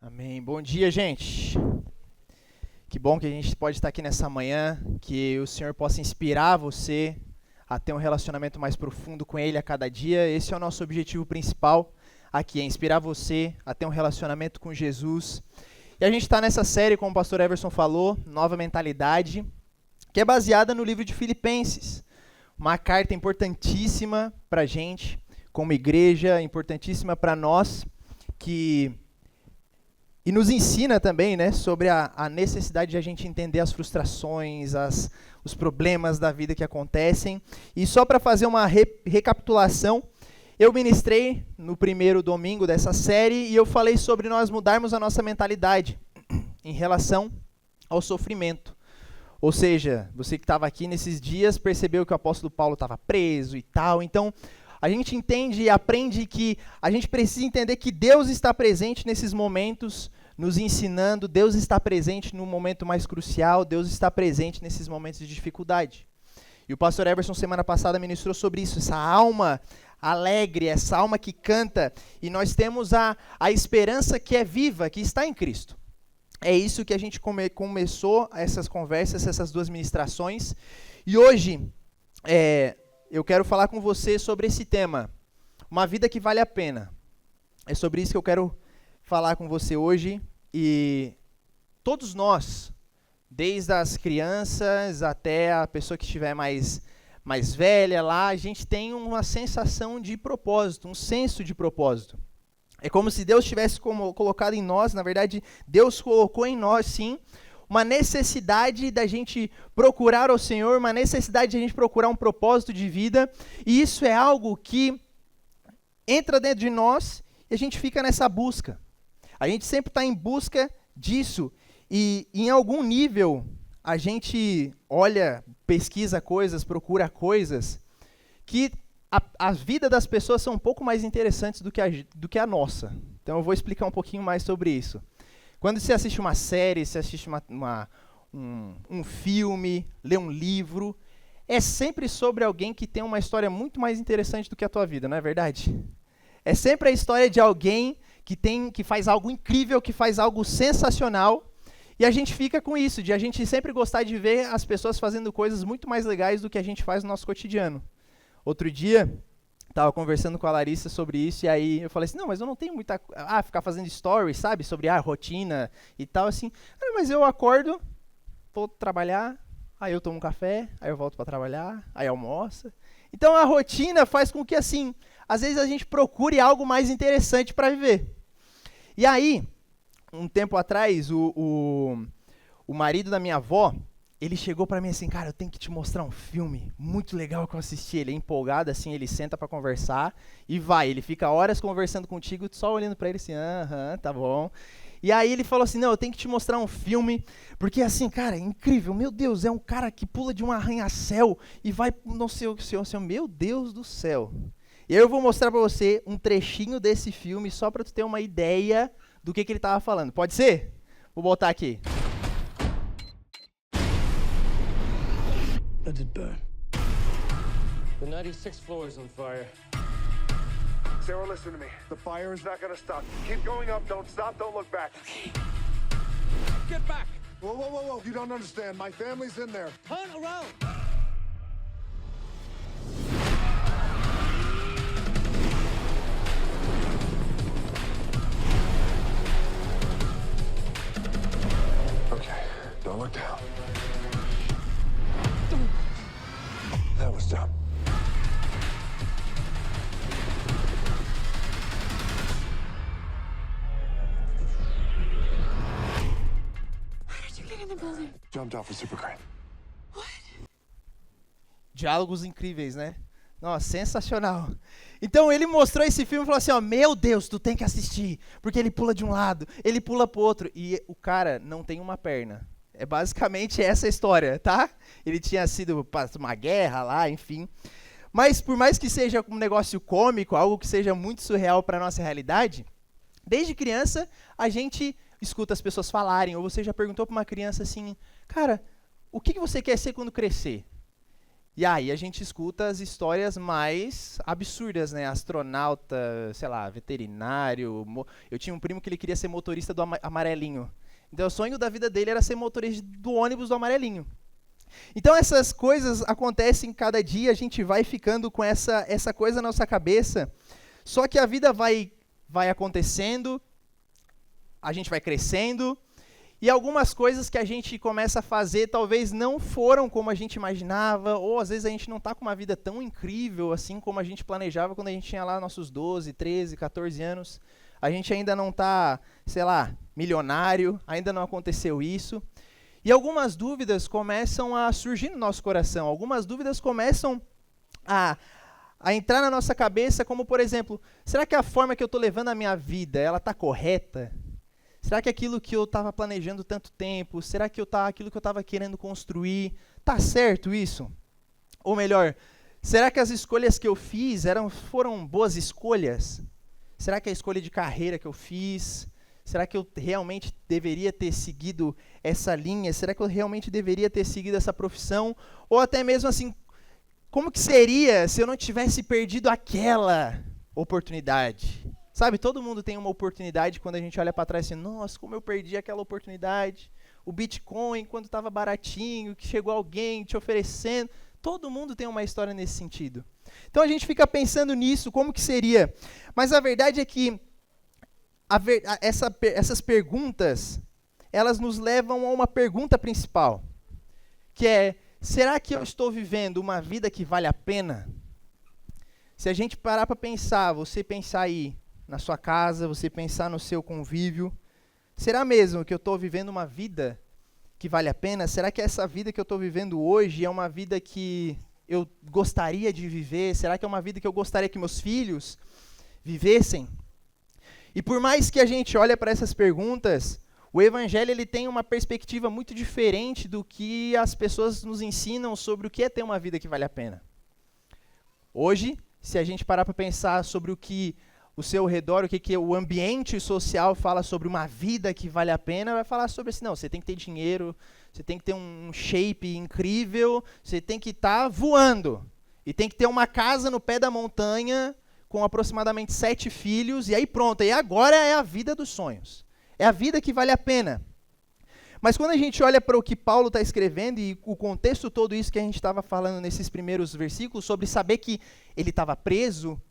Amém. Bom dia, gente. Que bom que a gente pode estar aqui nessa manhã, que o Senhor possa inspirar você a ter um relacionamento mais profundo com Ele a cada dia. Esse é o nosso objetivo principal aqui, é inspirar você a ter um relacionamento com Jesus. E a gente está nessa série, como o pastor Everson falou, Nova Mentalidade, que é baseada no livro de Filipenses. Uma carta importantíssima para a gente, como igreja, importantíssima para nós, E nos ensina também, né, sobre a necessidade de a gente entender as frustrações, os problemas da vida que acontecem. E só para fazer uma recapitulação, eu ministrei no primeiro domingo dessa série e eu falei sobre nós mudarmos a nossa mentalidade em relação ao sofrimento. Ou seja, você que estava aqui nesses dias percebeu que o apóstolo Paulo estava preso e tal. Então, a gente entende e aprende que a gente precisa entender que Deus está presente nesses momentos, nos ensinando, Deus está presente no momento mais crucial, Deus está presente nesses momentos de dificuldade. E o pastor Everson, semana passada, ministrou sobre isso, essa alma alegre, essa alma que canta, e nós temos a esperança que é viva, que está em Cristo. É isso que a gente começou essas conversas, essas duas ministrações, e hoje eu quero falar com você sobre esse tema, uma vida que vale a pena. É sobre isso que eu quero falar com você hoje, e todos nós, desde as crianças até a pessoa que estiver mais velha lá, a gente tem uma sensação de propósito, um senso de propósito. É como se Deus tivesse colocado em nós, na verdade, Deus colocou em nós, sim, uma necessidade da gente procurar o Senhor, uma necessidade de a gente procurar um propósito de vida, e isso é algo que entra dentro de nós e a gente fica nessa busca. A gente sempre está em busca disso, e em algum nível a gente olha, pesquisa coisas, procura coisas, que a vida das pessoas são um pouco mais interessantes do que a nossa. Então eu vou explicar um pouquinho mais sobre isso. Quando você assiste uma série, você assiste um filme, lê um livro, é sempre sobre alguém que tem uma história muito mais interessante do que a tua vida, não é verdade? É sempre a história de alguém que faz algo incrível, que faz algo sensacional, e a gente fica com isso, de a gente sempre gostar de ver as pessoas fazendo coisas muito mais legais do que a gente faz no nosso cotidiano. Outro dia, estava conversando com a Larissa sobre isso, e aí eu falei assim, não, mas eu não tenho muita... ficar fazendo stories, sabe? Sobre rotina e tal, assim. Mas eu acordo, vou trabalhar, aí eu tomo um café, aí eu volto para trabalhar, aí almoço. Então a rotina faz com que, assim, às vezes a gente procure algo mais interessante para viver. E aí, um tempo atrás, o marido da minha avó, ele chegou para mim assim, cara, eu tenho que te mostrar um filme muito legal que eu assisti. Ele é empolgado, assim, ele senta para conversar e vai. Ele fica horas conversando contigo, só olhando para ele assim, tá bom. E aí ele falou assim, não, eu tenho que te mostrar um filme, porque assim, cara, é incrível, meu Deus, é um cara que pula de um arranha-céu e vai, não sei o que, meu Deus do céu. E aí eu vou mostrar para você um trechinho desse filme, só para tu ter uma ideia do que ele estava falando. Pode ser? Vou botar aqui. Let it burn. The 96th floor is on fire. Sarah, listen to me. The fire is not gonna stop. Keep going up. Don't stop. Don't look back. Okay. Get back! Whoa, whoa, whoa, whoa. You don't understand. My family's in there. Turn around! Okay. Don't look down. That was dumb. How did you get in the building? Jumped off a super crane. What? Diálogos incríveis, né? Nossa, sensacional. Então ele mostrou esse filme e falou assim, ó, meu Deus, tu tem que assistir, porque ele pula de um lado, ele pula pro outro, e o cara não tem uma perna. É basicamente essa a história, tá? Ele tinha sido para uma guerra lá, enfim. Mas por mais que seja um negócio cômico, algo que seja muito surreal para a nossa realidade, desde criança a gente escuta as pessoas falarem, ou você já perguntou para uma criança assim, cara, o que você quer ser quando crescer? E aí a gente escuta as histórias mais absurdas, né? Astronauta, sei lá, veterinário. Eu tinha um primo que ele queria ser motorista do amarelinho. Então o sonho da vida dele era ser motorista do ônibus do amarelinho. Então essas coisas acontecem cada dia, a gente vai ficando com essa coisa na nossa cabeça. Só que a vida vai acontecendo, a gente vai crescendo, e algumas coisas que a gente começa a fazer talvez não foram como a gente imaginava, ou às vezes a gente não está com uma vida tão incrível assim como a gente planejava quando a gente tinha lá nossos 12, 13, 14 anos. A gente ainda não está, sei lá, milionário, ainda não aconteceu isso. E algumas dúvidas começam a surgir no nosso coração, algumas dúvidas começam a entrar na nossa cabeça, como por exemplo, será que a forma que eu estou levando a minha vida, ela está correta? Será que aquilo que eu estava planejando tanto tempo, será que aquilo que eu estava querendo construir, está certo isso? Ou melhor, será que as escolhas que eu fiz foram boas escolhas? Será que a escolha de carreira que eu fiz, será que eu realmente deveria ter seguido essa linha? Será que eu realmente deveria ter seguido essa profissão? Ou até mesmo assim, como que seria se eu não tivesse perdido aquela oportunidade? Sabe, todo mundo tem uma oportunidade quando a gente olha para trás assim, nossa, como eu perdi aquela oportunidade. O Bitcoin, quando estava baratinho, que chegou alguém te oferecendo. Todo mundo tem uma história nesse sentido. Então a gente fica pensando nisso, como que seria. Mas a verdade é que essas perguntas, elas nos levam a uma pergunta principal, que é, será que eu estou vivendo uma vida que vale a pena? Se a gente parar para pensar, você pensar aí na sua casa, você pensar no seu convívio, será mesmo que eu estou vivendo uma vida que vale a pena? Será que essa vida que eu estou vivendo hoje é uma vida que eu gostaria de viver? Será que é uma vida que eu gostaria que meus filhos vivessem? E por mais que a gente olhe para essas perguntas, o Evangelho ele tem uma perspectiva muito diferente do que as pessoas nos ensinam sobre o que é ter uma vida que vale a pena. Hoje, se a gente parar para pensar sobre o que o seu redor, o que o ambiente social fala sobre uma vida que vale a pena, vai falar sobre assim, não, você tem que ter dinheiro, você tem que ter um shape incrível, você tem que estar voando, e tem que ter uma casa no pé da montanha, com aproximadamente 7 filhos, e aí pronto, e agora é a vida dos sonhos. É a vida que vale a pena. Mas quando a gente olha para o que Paulo está escrevendo, e o contexto todo isso que a gente estava falando nesses primeiros versículos, sobre saber que ele estava preso,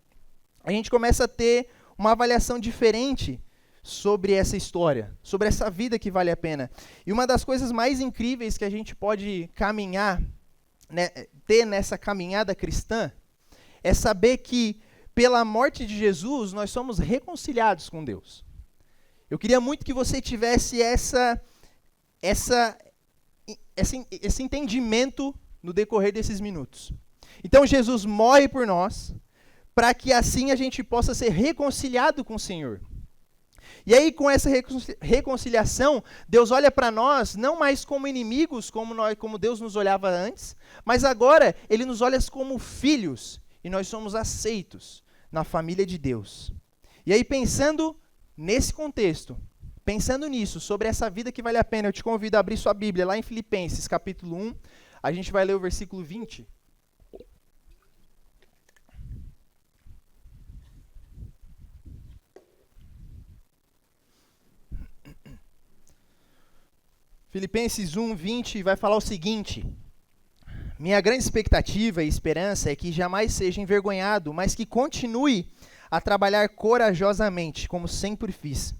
a gente começa a ter uma avaliação diferente sobre essa história, sobre essa vida que vale a pena. E uma das coisas mais incríveis que a gente pode caminhar, né, ter nessa caminhada cristã, é saber que pela morte de Jesus nós somos reconciliados com Deus. Eu queria muito que você tivesse esse entendimento no decorrer desses minutos. Então Jesus morre por nós, para que assim a gente possa ser reconciliado com o Senhor. E aí, com essa reconciliação, Deus olha para nós não mais como inimigos, como Deus nos olhava antes, mas agora Ele nos olha como filhos, e nós somos aceitos na família de Deus. E aí, pensando nesse contexto, pensando nisso, sobre essa vida que vale a pena, eu te convido a abrir sua Bíblia lá em Filipenses, capítulo 1, a gente vai ler o versículo 20. Filipenses 1, 20 vai falar o seguinte: minha grande expectativa e esperança é que jamais seja envergonhado, mas que continue a trabalhar corajosamente, como sempre fiz,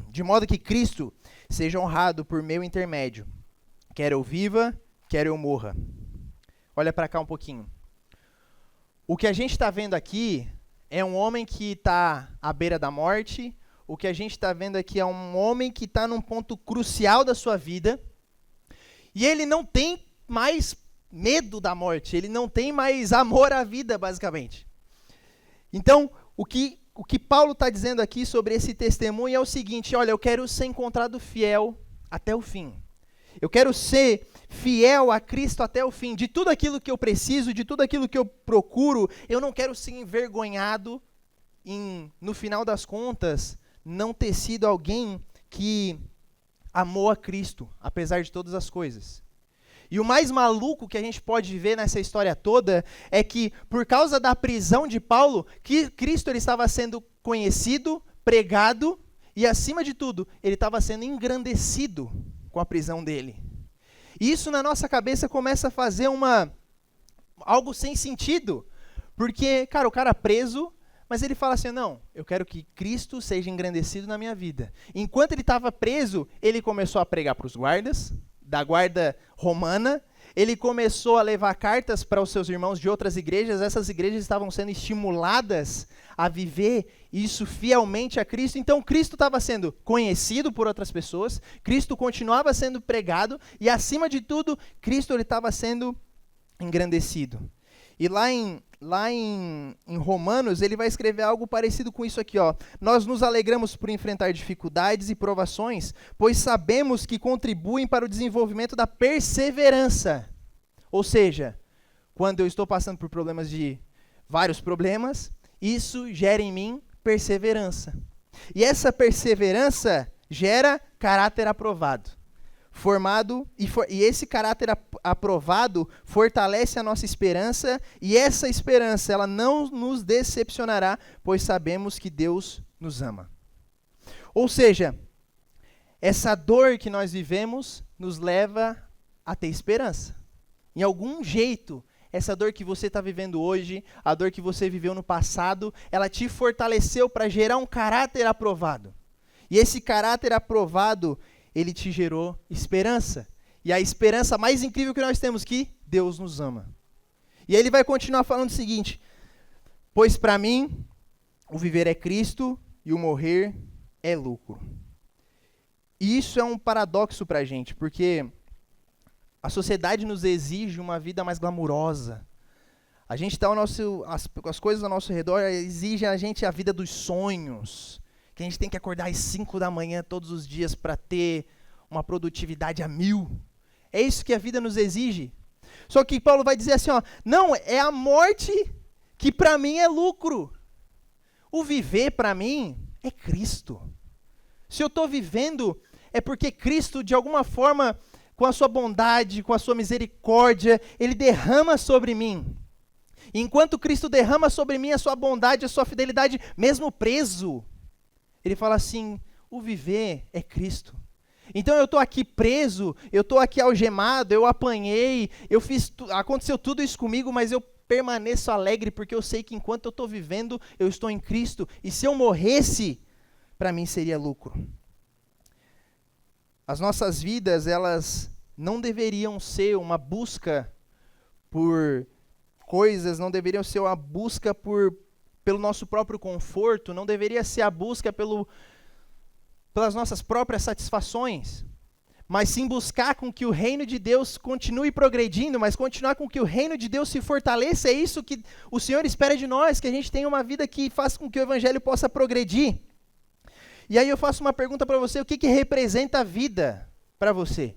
de modo que Cristo seja honrado por meu intermédio, quer eu viva, quer eu morra. Olha para cá um pouquinho. O que a gente está vendo aqui é um homem que está à beira da morte. O que a gente está vendo aqui é um homem que está num ponto crucial da sua vida, e ele não tem mais medo da morte, ele não tem mais amor à vida, basicamente. Então, o que Paulo está dizendo aqui sobre esse testemunho é o seguinte: olha, eu quero ser encontrado fiel até o fim. Eu quero ser fiel a Cristo até o fim. De tudo aquilo que eu preciso, de tudo aquilo que eu procuro, eu não quero ser envergonhado em, no final das contas, não ter sido alguém que amou a Cristo, apesar de todas as coisas. E o mais maluco que a gente pode ver nessa história toda é que, por causa da prisão de Paulo, que Cristo ele estava sendo conhecido, pregado e, acima de tudo, ele estava sendo engrandecido com a prisão dele. E isso na nossa cabeça começa a fazer algo sem sentido. Porque, cara, o cara preso, mas ele fala assim, não, eu quero que Cristo seja engrandecido na minha vida. Enquanto ele estava preso, ele começou a pregar para os guardas, da guarda romana, ele começou a levar cartas para os seus irmãos de outras igrejas, essas igrejas estavam sendo estimuladas a viver isso fielmente a Cristo, então Cristo estava sendo conhecido por outras pessoas, Cristo continuava sendo pregado, e acima de tudo, Cristo estava sendo engrandecido. E lá em Romanos, ele vai escrever algo parecido com isso aqui, ó. Nós nos alegramos por enfrentar dificuldades e provações, pois sabemos que contribuem para o desenvolvimento da perseverança. Ou seja, quando eu estou passando por vários problemas, isso gera em mim perseverança. E essa perseverança gera caráter aprovado. E esse caráter aprovado fortalece a nossa esperança, e essa esperança ela não nos decepcionará, pois sabemos que Deus nos ama. Ou seja, essa dor que nós vivemos nos leva a ter esperança. Em algum jeito, essa dor que você está vivendo hoje, a dor que você viveu no passado, ela te fortaleceu para gerar um caráter aprovado. E esse caráter aprovado, ele te gerou esperança. E a esperança mais incrível que nós temos, que Deus nos ama. E ele vai continuar falando o seguinte, pois para mim, o viver é Cristo e o morrer é lucro. E isso é um paradoxo para a gente, porque a sociedade nos exige uma vida mais glamurosa. A gente está as coisas ao nosso redor exigem a gente a vida dos sonhos, que a gente tem que acordar às 5 da manhã todos os dias para ter uma produtividade a 1000. É isso que a vida nos exige. Só que Paulo vai dizer assim, ó, não, é a morte que para mim é lucro. O viver para mim é Cristo. Se eu estou vivendo, é porque Cristo, de alguma forma, com a sua bondade, com a sua misericórdia, ele derrama sobre mim. E enquanto Cristo derrama sobre mim a sua bondade, a sua fidelidade, mesmo preso, ele fala assim, o viver é Cristo. Então eu estou aqui preso, eu estou aqui algemado, eu apanhei, aconteceu tudo isso comigo, mas eu permaneço alegre porque eu sei que enquanto eu estou vivendo, eu estou em Cristo. E se eu morresse, para mim seria lucro. As nossas vidas, elas não deveriam ser uma busca por coisas, não deveriam ser uma busca pelo nosso próprio conforto, não deveria ser a busca pelas nossas próprias satisfações, mas sim buscar com que o reino de Deus continue progredindo, mas continuar com que o reino de Deus se fortaleça. É isso que o Senhor espera de nós, que a gente tenha uma vida que faça com que o evangelho possa progredir. E aí eu faço uma pergunta para você, o que representa a vida para você?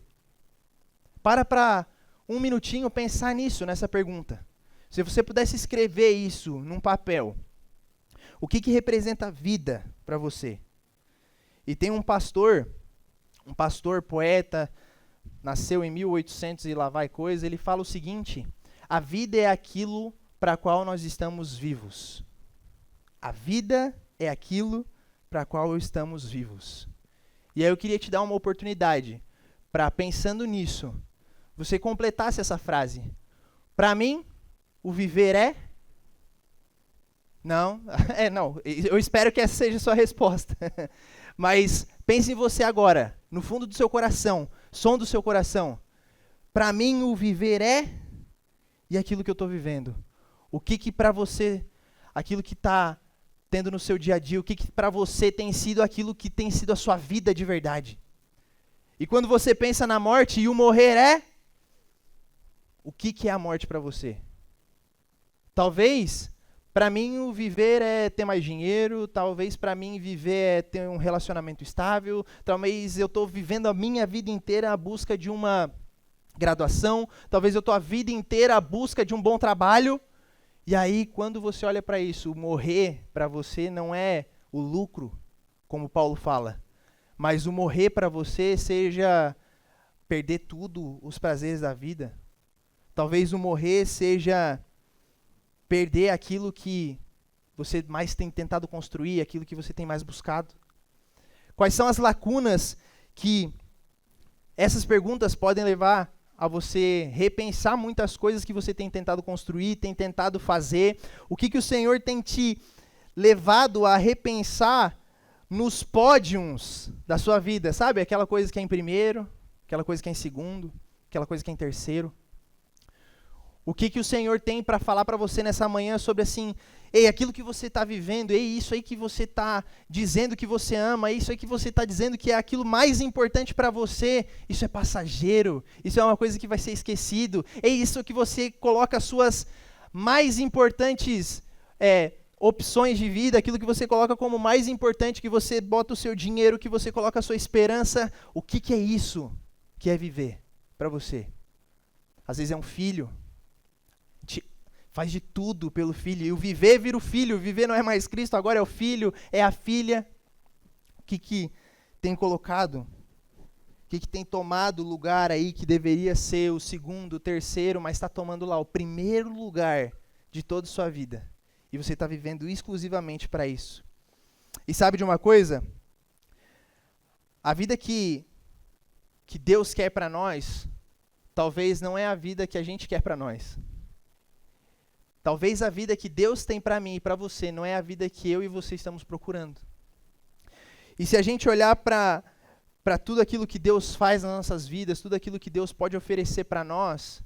Para um minutinho pensar nisso, nessa pergunta. Se você pudesse escrever isso num papel, o que representa a vida para você? E tem um pastor poeta, nasceu em 1800 e lá vai coisa, ele fala o seguinte, a vida é aquilo para qual nós estamos vivos. A vida é aquilo para qual estamos vivos. E aí eu queria te dar uma oportunidade para, pensando nisso, você completasse essa frase. Para mim, o viver é... Não, não, eu espero que essa seja a sua resposta. Mas pense em você agora, no fundo do seu coração, som do seu coração. Para mim, o viver é... E aquilo que eu estou vivendo. O que para você, aquilo que está tendo no seu dia a dia, o que para você tem sido aquilo que tem sido a sua vida de verdade. E quando você pensa na morte e o morrer é... O que é a morte para você? Talvez, para mim, o viver é ter mais dinheiro, talvez para mim viver é ter um relacionamento estável, talvez eu estou vivendo a minha vida inteira à busca de uma graduação, talvez eu estou a vida inteira à busca de um bom trabalho, e aí quando você olha para isso, o morrer para você não é o lucro, como Paulo fala, mas o morrer para você seja perder tudo, os prazeres da vida. Talvez o morrer seja perder aquilo que você mais tem tentado construir, aquilo que você tem mais buscado. Quais são as lacunas que essas perguntas podem levar a você repensar muitas coisas que você tem tentado construir, tem tentado fazer? O que o Senhor tem te levado a repensar nos pódios da sua vida? Sabe? Aquela coisa que é em primeiro, aquela coisa que é em segundo, aquela coisa que é em terceiro. O que o Senhor tem para falar para você nessa manhã sobre assim, ei, aquilo que você está vivendo, ei, isso aí que você está dizendo que você ama, isso aí que você está dizendo que é aquilo mais importante para você, isso é passageiro, isso é uma coisa que vai ser esquecido, ei, isso que você coloca as suas mais importantes opções de vida, aquilo que você coloca como mais importante, que você bota o seu dinheiro, que você coloca a sua esperança, o que é isso que é viver para você? Às vezes é um filho, faz de tudo pelo filho, e o viver vira o filho, o viver não é mais Cristo, agora é o filho, é a filha. O que tem colocado? O que tem tomado lugar aí que deveria ser o segundo, o terceiro, mas está tomando lá o primeiro lugar de toda a sua vida? E você está vivendo exclusivamente para isso. E sabe de uma coisa? A vida que Deus quer para nós, talvez não é a vida que a gente quer para nós. Talvez a vida que Deus tem para mim e para você não é a vida que eu e você estamos procurando. E se a gente olhar para tudo aquilo que Deus faz nas nossas vidas, tudo aquilo que Deus pode oferecer para nós,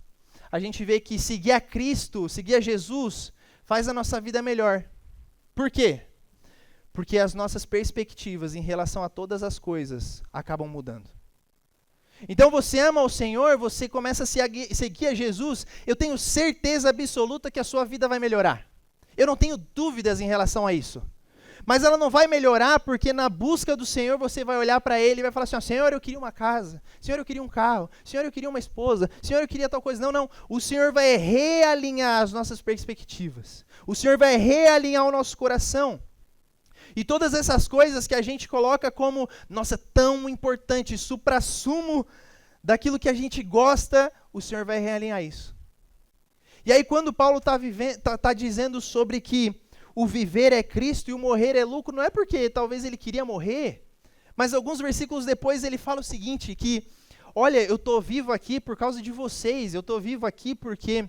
a gente vê que seguir a Cristo, seguir a Jesus, faz a nossa vida melhor. Por quê? Porque as nossas perspectivas em relação a todas as coisas acabam mudando. Então você ama o Senhor, você começa a seguir a Jesus, eu tenho certeza absoluta que a sua vida vai melhorar. Eu não tenho dúvidas em relação a isso. Mas ela não vai melhorar porque na busca do Senhor você vai olhar para Ele e vai falar assim, Senhor, eu queria uma casa, Senhor, eu queria um carro, Senhor, eu queria uma esposa, Senhor, eu queria tal coisa. Não, não. O Senhor vai realinhar as nossas perspectivas. O Senhor vai realinhar o nosso coração. E todas essas coisas que a gente coloca como, nossa, tão importante, suprassumo daquilo que a gente gosta, o Senhor vai realinhar isso. E aí quando Paulo está dizendo sobre que o viver é Cristo e o morrer é lucro, não é porque talvez ele queria morrer, mas alguns versículos depois ele fala o seguinte, que, olha, eu estou vivo aqui por causa de vocês, eu estou vivo aqui porque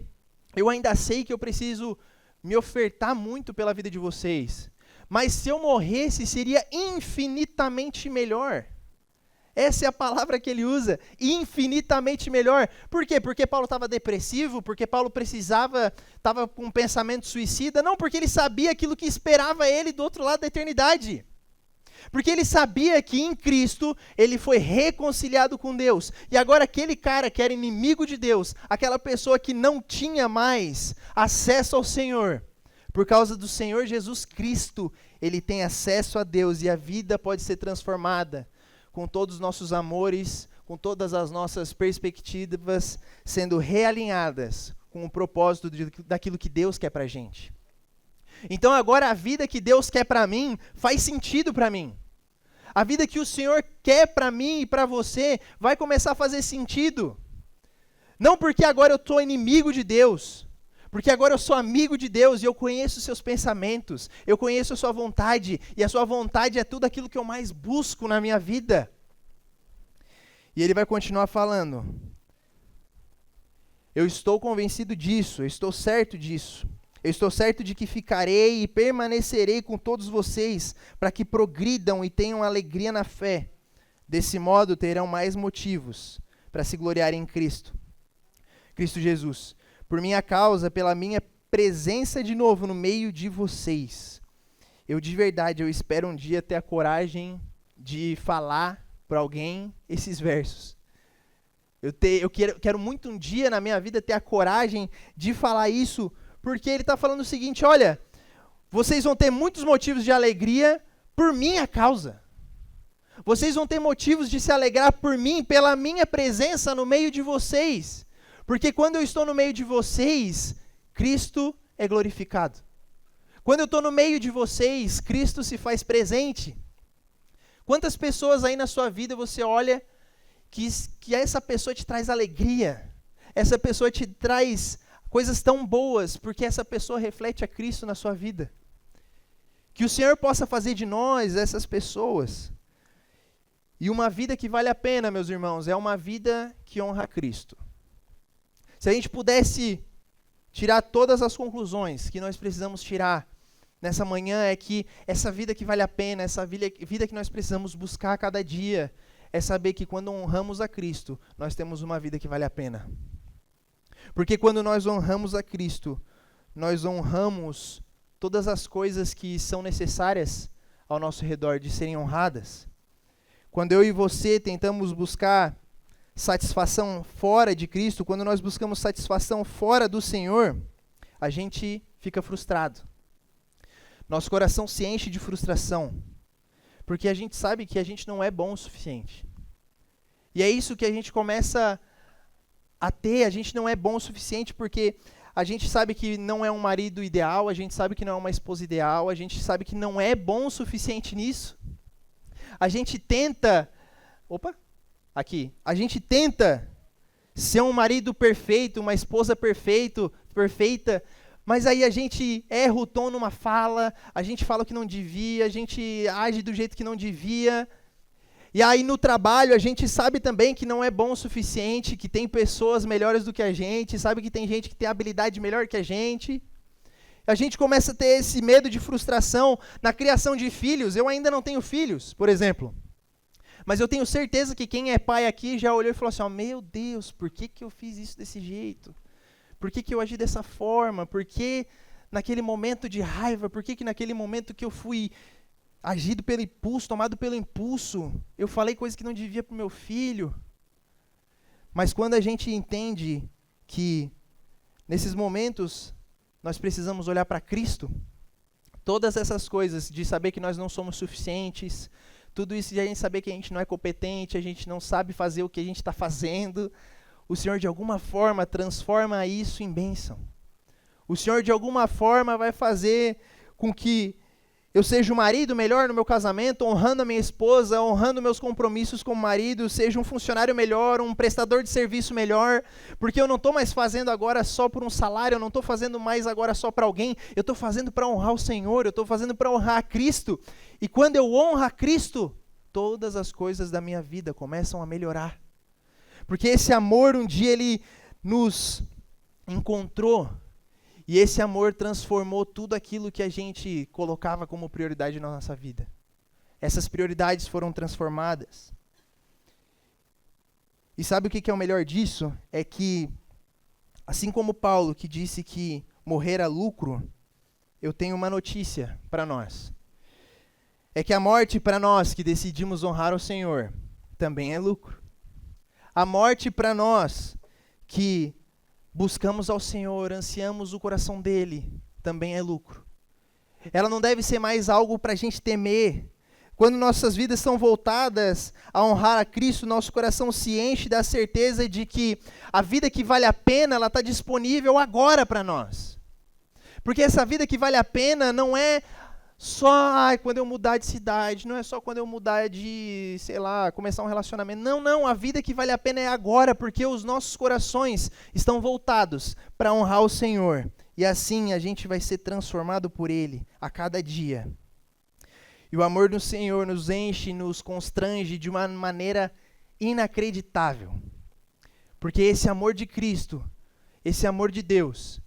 eu ainda sei que eu preciso me ofertar muito pela vida de vocês. Mas se eu morresse, seria infinitamente melhor. Essa é a palavra que ele usa, infinitamente melhor. Por quê? Porque Paulo estava depressivo, porque Paulo estava com um pensamento suicida? Não, porque ele sabia aquilo que esperava ele do outro lado da eternidade. Porque ele sabia que em Cristo ele foi reconciliado com Deus. E agora aquele cara que era inimigo de Deus, aquela pessoa que não tinha mais acesso ao Senhor, por causa do Senhor Jesus Cristo, ele tem acesso a Deus e a vida pode ser transformada com todos os nossos amores, com todas as nossas perspectivas sendo realinhadas com o propósito daquilo que Deus quer para a gente. Então agora a vida que Deus quer para mim faz sentido para mim. A vida que o Senhor quer para mim e para você vai começar a fazer sentido. Não porque agora eu estou inimigo de Deus, porque agora eu sou amigo de Deus e eu conheço os seus pensamentos, eu conheço a sua vontade, e a sua vontade é tudo aquilo que eu mais busco na minha vida. E ele vai continuar falando. Eu estou convencido disso, eu estou certo disso. Eu estou certo de que ficarei e permanecerei com todos vocês, para que progridam e tenham alegria na fé. Desse modo terão mais motivos para se gloriarem em Cristo Jesus. Por minha causa, pela minha presença de novo no meio de vocês. Eu de verdade, eu espero um dia ter a coragem de falar para alguém esses versos. Eu quero muito um dia na minha vida ter a coragem de falar isso, porque ele está falando o seguinte, olha, vocês vão ter muitos motivos de alegria por minha causa. Vocês vão ter motivos de se alegrar por mim, pela minha presença no meio de vocês. Porque quando eu estou no meio de vocês, Cristo é glorificado. Quando eu estou no meio de vocês, Cristo se faz presente. Quantas pessoas aí na sua vida você olha que essa pessoa te traz alegria, essa pessoa te traz coisas tão boas, porque essa pessoa reflete a Cristo na sua vida. Que o Senhor possa fazer de nós essas pessoas. E uma vida que vale a pena, meus irmãos, é uma vida que honra a Cristo. Se a gente pudesse tirar todas as conclusões que nós precisamos tirar nessa manhã, é que essa vida que vale a pena, essa vida que nós precisamos buscar a cada dia, é saber que quando honramos a Cristo, nós temos uma vida que vale a pena. Porque quando nós honramos a Cristo, nós honramos todas as coisas que são necessárias ao nosso redor de serem honradas. Quando eu e você tentamos buscar satisfação fora de Cristo, quando nós buscamos satisfação fora do Senhor, a gente fica frustrado. Nosso coração se enche de frustração, porque a gente sabe que a gente não é bom o suficiente. E é isso que a gente começa a ter, a gente não é bom o suficiente porque a gente sabe que não é um marido ideal, a gente sabe que não é uma esposa ideal, a gente sabe que não é bom o suficiente nisso. A gente tenta, a gente tenta ser um marido perfeito, uma esposa perfeita, mas aí a gente erra o tom numa fala, a gente fala o que não devia, a gente age do jeito que não devia. E aí no trabalho a gente sabe também que não é bom o suficiente, que tem pessoas melhores do que a gente, sabe que tem gente que tem habilidade melhor que a gente. A gente começa a ter esse medo de frustração na criação de filhos. Eu ainda não tenho filhos, por exemplo. Mas eu tenho certeza que quem é pai aqui já olhou e falou assim, meu Deus, por que eu fiz isso desse jeito? Por que eu agi dessa forma? Por que naquele momento de raiva? Por que naquele momento que eu fui agido pelo impulso, tomado pelo impulso, eu falei coisas que não devia para o meu filho? Mas quando a gente entende que nesses momentos nós precisamos olhar para Cristo, todas essas coisas de saber que nós não somos suficientes, tudo isso de a gente saber que a gente não é competente, a gente não sabe fazer o que a gente está fazendo, o Senhor de alguma forma transforma isso em bênção. O Senhor de alguma forma vai fazer com que eu seja um marido melhor no meu casamento, honrando a minha esposa, honrando meus compromissos como marido, seja um funcionário melhor, um prestador de serviço melhor, porque eu não estou mais fazendo agora só por um salário, eu não estou fazendo mais agora só para alguém, eu estou fazendo para honrar o Senhor, eu estou fazendo para honrar a Cristo. E quando eu honro a Cristo, todas as coisas da minha vida começam a melhorar. Porque esse amor um dia ele nos encontrou, e esse amor transformou tudo aquilo que a gente colocava como prioridade na nossa vida. Essas prioridades foram transformadas. E sabe o que é o melhor disso? É que, assim como Paulo, que disse que morrer é lucro, eu tenho uma notícia para nós. É que a morte para nós que decidimos honrar o Senhor também é lucro. A morte para nós que buscamos ao Senhor, ansiamos o coração dele, também é lucro. Ela não deve ser mais algo para a gente temer. Quando nossas vidas são voltadas a honrar a Cristo, nosso coração se enche da certeza de que a vida que vale a pena, ela está disponível agora para nós. Porque essa vida que vale a pena não é só quando eu mudar de cidade, não é só quando eu mudar de, começar um relacionamento. Não, a vida que vale a pena é agora, porque os nossos corações estão voltados para honrar o Senhor. E assim a gente vai ser transformado por Ele a cada dia. E o amor do Senhor nos enche, nos constrange de uma maneira inacreditável. Porque esse amor de Cristo, esse amor de Deus,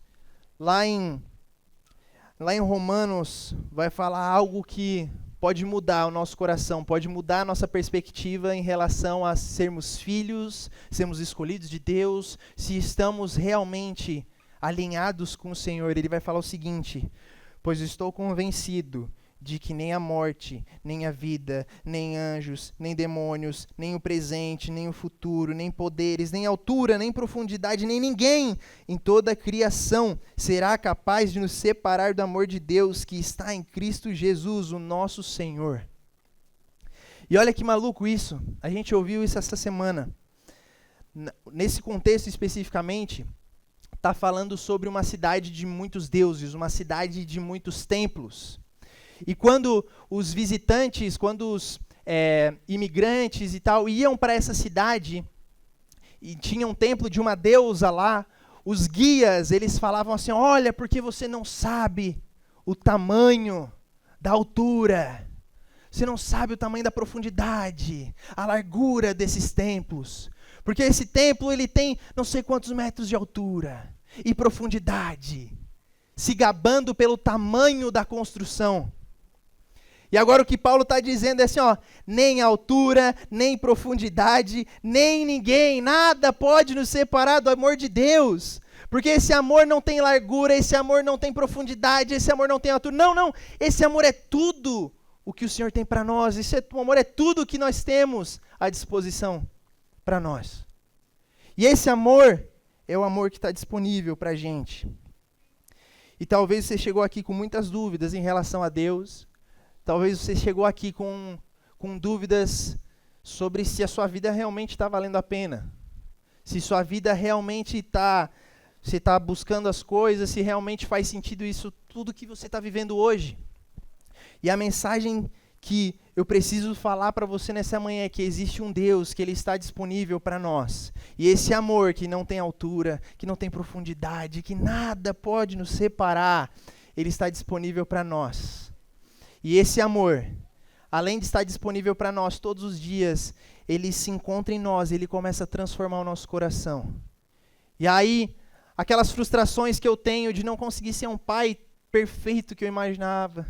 lá em Romanos vai falar algo que pode mudar o nosso coração, pode mudar a nossa perspectiva em relação a sermos filhos, sermos escolhidos de Deus, se estamos realmente alinhados com o Senhor. Ele vai falar o seguinte: pois estou convencido de que nem a morte, nem a vida, nem anjos, nem demônios, nem o presente, nem o futuro, nem poderes, nem altura, nem profundidade, nem ninguém em toda a criação será capaz de nos separar do amor de Deus que está em Cristo Jesus, o nosso Senhor. E olha que maluco isso, a gente ouviu isso essa semana. Nesse contexto especificamente, está falando sobre uma cidade de muitos deuses, uma cidade de muitos templos. E quando os visitantes, quando os imigrantes e tal, iam para essa cidade e tinha um templo de uma deusa lá, os guias, eles falavam assim, olha, porque você não sabe o tamanho da altura, você não sabe o tamanho da profundidade, a largura desses templos, porque esse templo ele tem não sei quantos metros de altura e profundidade, se gabando pelo tamanho da construção. E agora o que Paulo está dizendo é assim, ó, nem altura, nem profundidade, nem ninguém, nada pode nos separar do amor de Deus. Porque esse amor não tem largura, esse amor não tem profundidade, esse amor não tem altura. Não, esse amor é tudo o que o Senhor tem para nós. O amor é tudo o que nós temos à disposição para nós. E esse amor é o amor que está disponível para a gente. E talvez você chegou aqui com muitas dúvidas em relação a Deus. Talvez você chegou aqui com dúvidas sobre se a sua vida realmente está valendo a pena. Se sua vida realmente está... Você está buscando as coisas, se realmente faz sentido isso, tudo que você está vivendo hoje. E a mensagem que eu preciso falar para você nessa manhã é que existe um Deus, que Ele está disponível para nós. E esse amor que não tem altura, que não tem profundidade, que nada pode nos separar, Ele está disponível para nós. E esse amor, além de estar disponível para nós todos os dias, Ele se encontra em nós, Ele começa a transformar o nosso coração. E aí, aquelas frustrações que eu tenho de não conseguir ser um pai perfeito que eu imaginava,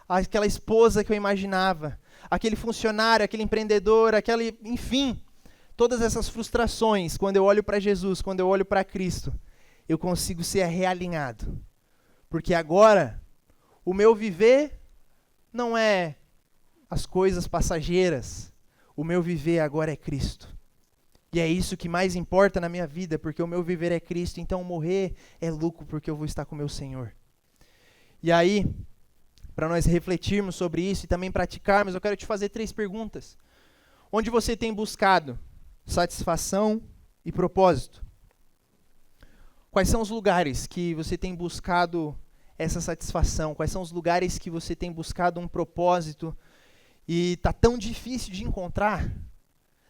aquela esposa que eu imaginava, aquele funcionário, aquele empreendedor, enfim, todas essas frustrações, quando eu olho para Jesus, quando eu olho para Cristo, eu consigo ser realinhado. Porque agora, o meu viver não é as coisas passageiras, o meu viver agora é Cristo. E é isso que mais importa na minha vida, porque o meu viver é Cristo, então morrer é lucro, porque eu vou estar com o meu Senhor. E aí, para nós refletirmos sobre isso e também praticarmos, eu quero te fazer 3 perguntas. Onde você tem buscado satisfação e propósito? Quais são os lugares que você tem buscado essa satisfação? Quais são os lugares que você tem buscado um propósito e está tão difícil de encontrar?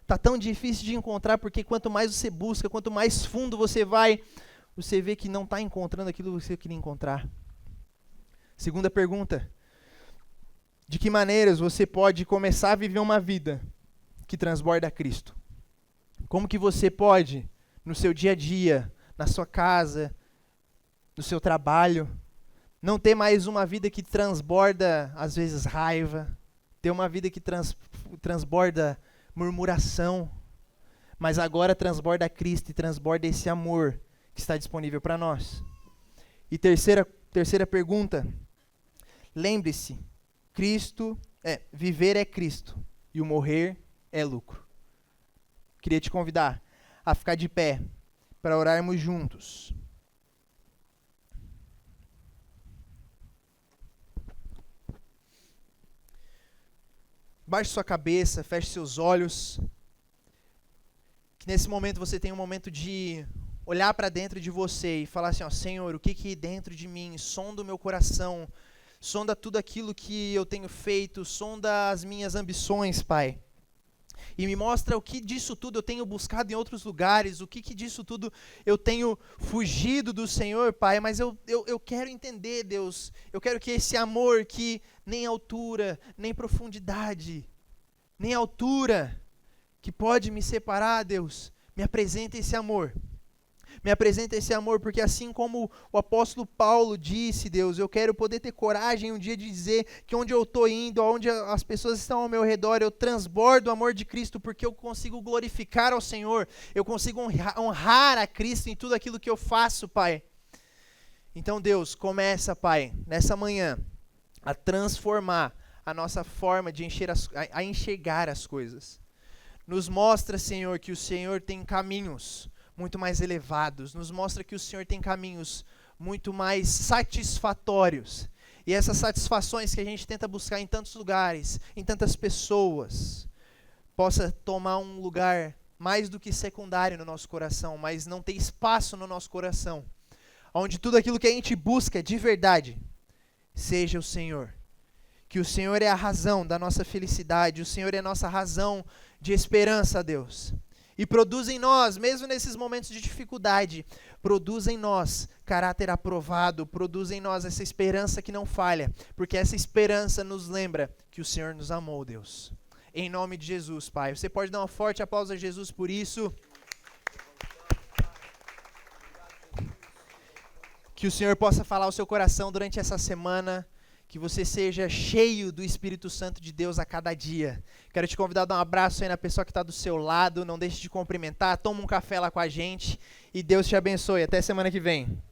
Está tão difícil de encontrar porque quanto mais você busca, quanto mais fundo você vai, você vê que não está encontrando aquilo que você queria encontrar. Segunda pergunta. De que maneiras você pode começar a viver uma vida que transborda Cristo? Como que você pode, no seu dia a dia, na sua casa, no seu trabalho, não ter mais uma vida que transborda, às vezes, raiva, ter uma vida que transborda murmuração, mas agora transborda Cristo e transborda esse amor que está disponível para nós. E terceira pergunta, lembre-se, viver é Cristo e o morrer é lucro. Queria te convidar a ficar de pé para orarmos juntos. Baixe sua cabeça, feche seus olhos. Que nesse momento você tenha um momento de olhar para dentro de você e falar assim, ó, Senhor, o que dentro de mim, sonda o meu coração, sonda tudo aquilo que eu tenho feito, sonda as minhas ambições, Pai. E me mostra o que disso tudo eu tenho buscado em outros lugares, o que disso tudo eu tenho fugido do Senhor, Pai. Mas eu quero entender, Deus, eu quero que esse amor que nem altura, nem profundidade, nem altura que pode me separar, Deus, me apresenta esse amor. Me apresenta esse amor, porque assim como o apóstolo Paulo disse, Deus, eu quero poder ter coragem um dia de dizer que onde eu estou indo, onde as pessoas estão ao meu redor, eu transbordo o amor de Cristo, porque eu consigo glorificar ao Senhor, eu consigo honrar a Cristo em tudo aquilo que eu faço, Pai. Então, Deus, começa, Pai, nessa manhã, a transformar a nossa forma de enxergar as coisas. Nos mostra, Senhor, que o Senhor tem caminhos muito mais elevados, nos mostra que o Senhor tem caminhos muito mais satisfatórios. E essas satisfações que a gente tenta buscar em tantos lugares, em tantas pessoas, possa tomar um lugar mais do que secundário no nosso coração, mas não ter espaço no nosso coração, onde tudo aquilo que a gente busca de verdade seja o Senhor. que o Senhor é a razão da nossa felicidade, o Senhor é a nossa razão de esperança, Deus. E produz em nós, mesmo nesses momentos de dificuldade, produz em nós caráter aprovado, produz em nós essa esperança que não falha, porque essa esperança nos lembra que o Senhor nos amou, Deus. Em nome de Jesus, Pai. Você pode dar um forte aplauso a Jesus por isso. Que o Senhor possa falar ao seu coração durante essa semana, que você seja cheio do Espírito Santo de Deus a cada dia. Quero te convidar a dar um abraço aí na pessoa que está do seu lado, não deixe de cumprimentar, toma um café lá com a gente e Deus te abençoe. Até semana que vem.